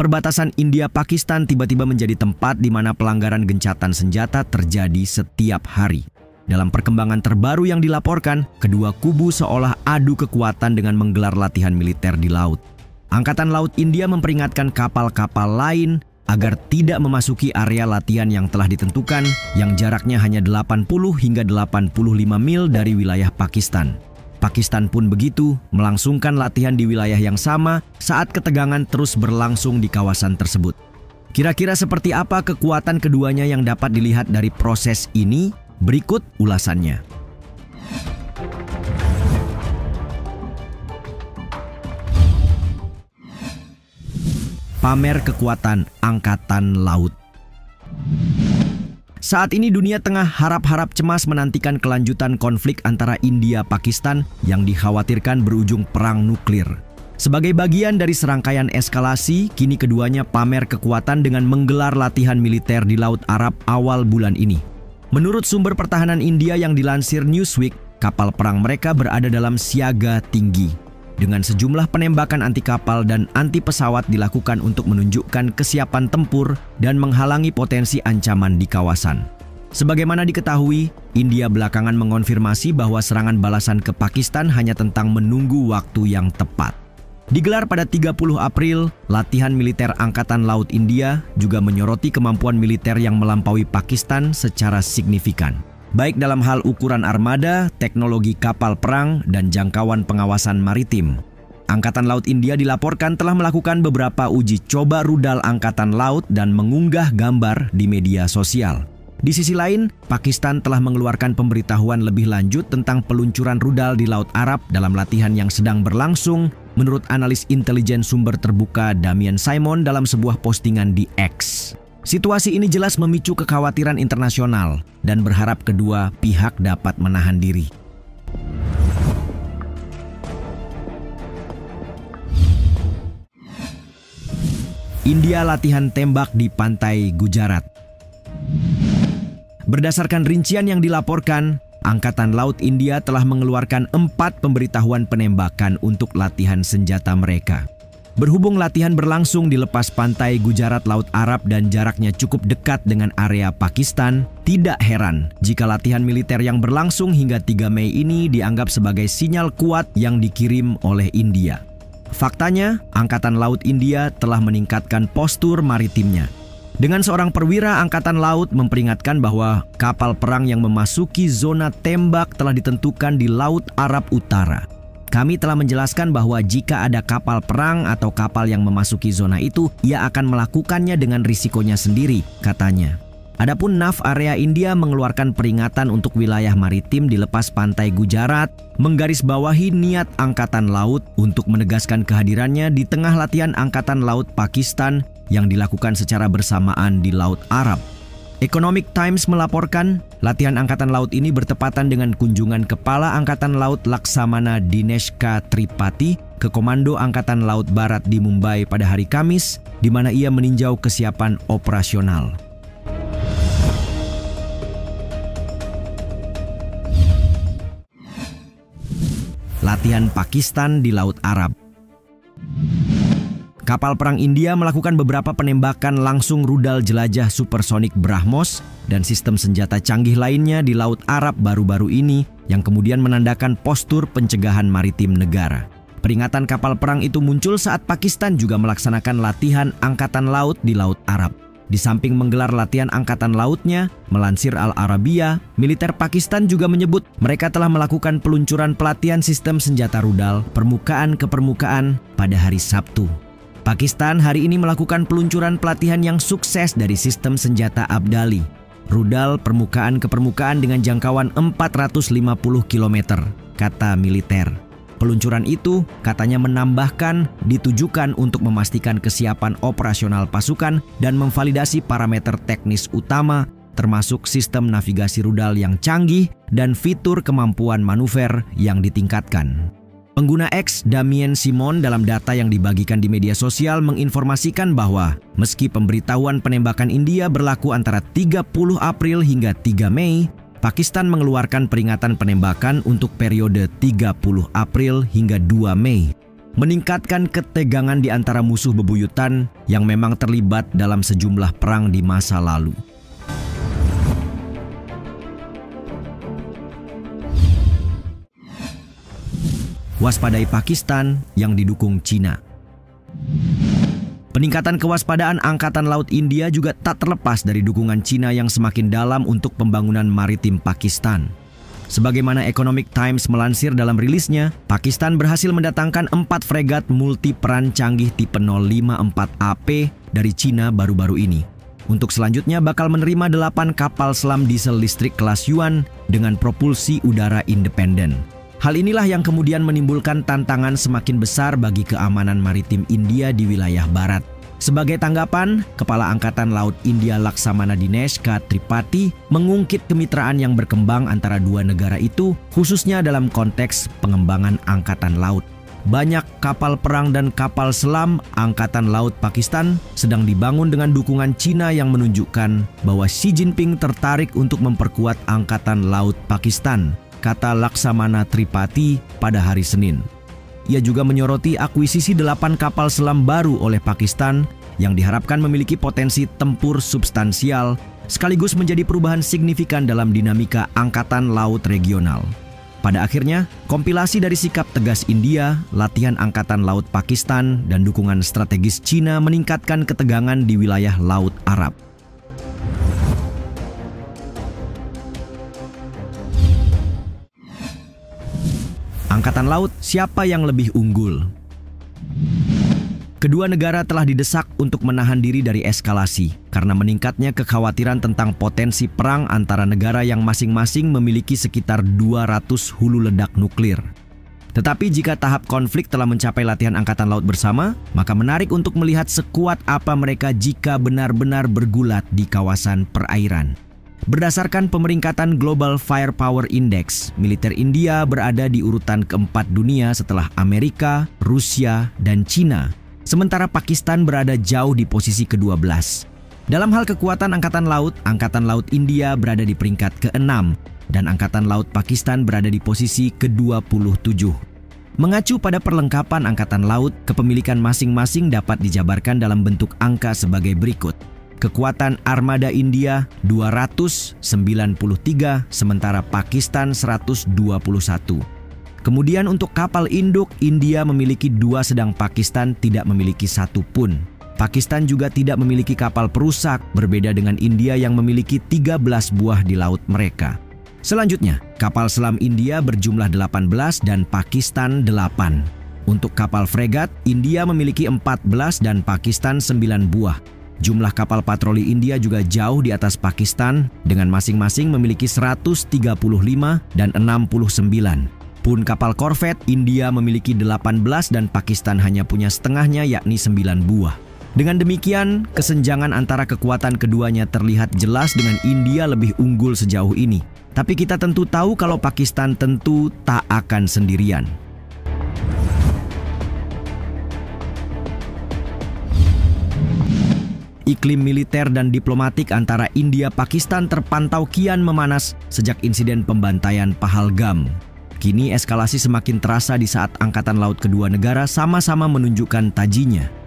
Perbatasan India-Pakistan tiba-tiba menjadi tempat di mana pelanggaran gencatan senjata terjadi setiap hari. Dalam perkembangan terbaru yang dilaporkan, kedua kubu seolah adu kekuatan dengan menggelar latihan militer di laut. Angkatan Laut India memperingatkan kapal-kapal lain agar tidak memasuki area latihan yang telah ditentukan yang jaraknya hanya 80 hingga 85 mil dari wilayah Pakistan. Pakistan pun begitu, melangsungkan latihan di wilayah yang sama saat ketegangan terus berlangsung di kawasan tersebut. Kira-kira seperti apa kekuatan keduanya yang dapat dilihat dari proses ini? Berikut ulasannya. Pamer kekuatan Angkatan Laut. Saat ini dunia tengah harap-harap cemas menantikan kelanjutan konflik antara India-Pakistan yang dikhawatirkan berujung perang nuklir. Sebagai bagian dari serangkaian eskalasi, kini keduanya pamer kekuatan dengan menggelar latihan militer di Laut Arab awal bulan ini. Menurut sumber pertahanan India yang dilansir Newsweek, kapal perang mereka berada dalam siaga tinggi. Dengan sejumlah penembakan anti kapal dan anti pesawat dilakukan untuk menunjukkan kesiapan tempur dan menghalangi potensi ancaman di kawasan. Sebagaimana diketahui, India belakangan mengonfirmasi bahwa serangan balasan ke Pakistan hanya tentang menunggu waktu yang tepat. Digelar pada 30 April, latihan militer Angkatan Laut India juga menyoroti kemampuan militer yang melampaui Pakistan secara signifikan, baik dalam hal ukuran armada, teknologi kapal perang, dan jangkauan pengawasan maritim. Angkatan Laut India dilaporkan telah melakukan beberapa uji coba rudal Angkatan Laut dan mengunggah gambar di media sosial. Di sisi lain, Pakistan telah mengeluarkan pemberitahuan lebih lanjut tentang peluncuran rudal di Laut Arab dalam latihan yang sedang berlangsung, menurut analis intelijen sumber terbuka Damian Simon dalam sebuah postingan di X. Situasi ini jelas memicu kekhawatiran internasional dan berharap kedua pihak dapat menahan diri. India latihan tembak di pantai Gujarat. Berdasarkan rincian yang dilaporkan, Angkatan Laut India telah mengeluarkan 4 pemberitahuan penembakan untuk latihan senjata mereka. Berhubung latihan berlangsung di lepas pantai Gujarat Laut Arab dan jaraknya cukup dekat dengan area Pakistan, tidak heran jika latihan militer yang berlangsung hingga 3 Mei ini dianggap sebagai sinyal kuat yang dikirim oleh India. Faktanya, Angkatan Laut India telah meningkatkan postur maritimnya. Dengan seorang perwira Angkatan Laut memperingatkan bahwa kapal perang yang memasuki zona tembak telah ditentukan di Laut Arab Utara. Kami telah menjelaskan bahwa jika ada kapal perang atau kapal yang memasuki zona itu, ia akan melakukannya dengan risikonya sendiri, katanya. Adapun NAV area India mengeluarkan peringatan untuk wilayah maritim di lepas pantai Gujarat, menggarisbawahi niat Angkatan Laut untuk menegaskan kehadirannya di tengah latihan Angkatan Laut Pakistan yang dilakukan secara bersamaan di Laut Arab. Economic Times melaporkan, latihan Angkatan Laut ini bertepatan dengan kunjungan Kepala Angkatan Laut Laksamana Dinesh K. Tripathi ke Komando Angkatan Laut Barat di Mumbai pada hari Kamis, di mana ia meninjau kesiapan operasional. Latihan Pakistan di Laut Arab. Kapal perang India melakukan beberapa penembakan langsung rudal jelajah supersonik BrahMos dan sistem senjata canggih lainnya di Laut Arab baru-baru ini yang kemudian menandakan postur pencegahan maritim negara. Peringatan kapal perang itu muncul saat Pakistan juga melaksanakan latihan Angkatan Laut di Laut Arab. Di samping menggelar latihan Angkatan Lautnya, melansir Al Arabiya, militer Pakistan juga menyebut mereka telah melakukan peluncuran pelatihan sistem senjata rudal permukaan ke permukaan pada hari Sabtu. Pakistan hari ini melakukan peluncuran pelatihan yang sukses dari sistem senjata Abdali, rudal permukaan ke permukaan dengan jangkauan 450 km, kata militer. Peluncuran itu katanya menambahkan ditujukan untuk memastikan kesiapan operasional pasukan dan memvalidasi parameter teknis utama termasuk sistem navigasi rudal yang canggih dan fitur kemampuan manuver yang ditingkatkan. Pengguna X Damien Simon dalam data yang dibagikan di media sosial menginformasikan bahwa meski pemberitahuan penembakan India berlaku antara 30 April hingga 3 Mei, Pakistan mengeluarkan peringatan penembakan untuk periode 30 April hingga 2 Mei. meningkatkan ketegangan di antara musuh bebuyutan yang memang terlibat dalam sejumlah perang di masa lalu. Waspadai Pakistan yang didukung Cina. Peningkatan kewaspadaan Angkatan Laut India juga tak terlepas dari dukungan Cina yang semakin dalam untuk pembangunan maritim Pakistan. Sebagaimana Economic Times melansir dalam rilisnya, Pakistan berhasil mendatangkan 4 fregat multiperan canggih tipe 054AP dari Cina baru-baru ini. Untuk selanjutnya bakal menerima 8 kapal selam diesel listrik kelas Yuan dengan propulsi udara independen. Hal inilah yang kemudian menimbulkan tantangan semakin besar bagi keamanan maritim India di wilayah barat. Sebagai tanggapan, Kepala Angkatan Laut India Laksamana Dinesh K. Tripathi mengungkit kemitraan yang berkembang antara dua negara itu, khususnya dalam konteks pengembangan angkatan laut. Banyak kapal perang dan kapal selam Angkatan Laut Pakistan sedang dibangun dengan dukungan Cina yang menunjukkan bahwa Xi Jinping tertarik untuk memperkuat Angkatan Laut Pakistan, kata Laksamana Tripathi pada hari Senin. Ia juga menyoroti akuisisi 8 kapal selam baru oleh Pakistan yang diharapkan memiliki potensi tempur substansial sekaligus menjadi perubahan signifikan dalam dinamika angkatan laut regional. Pada akhirnya, kompilasi dari sikap tegas India, latihan angkatan laut Pakistan, dan dukungan strategis Cina meningkatkan ketegangan di wilayah Laut Arab. Angkatan Laut, siapa yang lebih unggul? Kedua negara telah didesak untuk menahan diri dari eskalasi karena meningkatnya kekhawatiran tentang potensi perang antara negara yang masing-masing memiliki sekitar 200 hulu ledak nuklir. Tetapi jika tahap konflik telah mencapai latihan angkatan laut bersama, maka menarik untuk melihat sekuat apa mereka jika benar-benar bergulat di kawasan perairan. Berdasarkan pemeringkatan Global Firepower Index, militer India berada di urutan keempat dunia setelah Amerika, Rusia, dan Cina. Sementara Pakistan berada jauh di posisi ke-12. Dalam hal kekuatan Angkatan Laut India berada di peringkat ke-6 dan Angkatan Laut Pakistan berada di posisi ke-27. Mengacu pada perlengkapan Angkatan Laut, kepemilikan masing-masing dapat dijabarkan dalam bentuk angka sebagai berikut. Kekuatan armada India 293, sementara Pakistan 121. Kemudian untuk kapal induk, India memiliki 2 sedang Pakistan tidak memiliki 1 pun. Pakistan juga tidak memiliki kapal perusak, berbeda dengan India yang memiliki 13 buah di laut mereka. Selanjutnya, kapal selam India berjumlah 18 dan Pakistan 8. Untuk kapal fregat, India memiliki 14 dan Pakistan 9 buah. Jumlah kapal patroli India juga jauh di atas Pakistan dengan masing-masing memiliki 135 dan 69. Pun kapal korvet, India memiliki 18 dan Pakistan hanya punya setengahnya yakni 9 buah. Dengan demikian, kesenjangan antara kekuatan keduanya terlihat jelas dengan India lebih unggul sejauh ini. Tapi kita tentu tahu kalau Pakistan tentu tak akan sendirian. Iklim militer dan diplomatik antara India-Pakistan terpantau kian memanas sejak insiden pembantaian Pahalgam. Kini eskalasi semakin terasa di saat Angkatan Laut kedua negara sama-sama menunjukkan tajinya.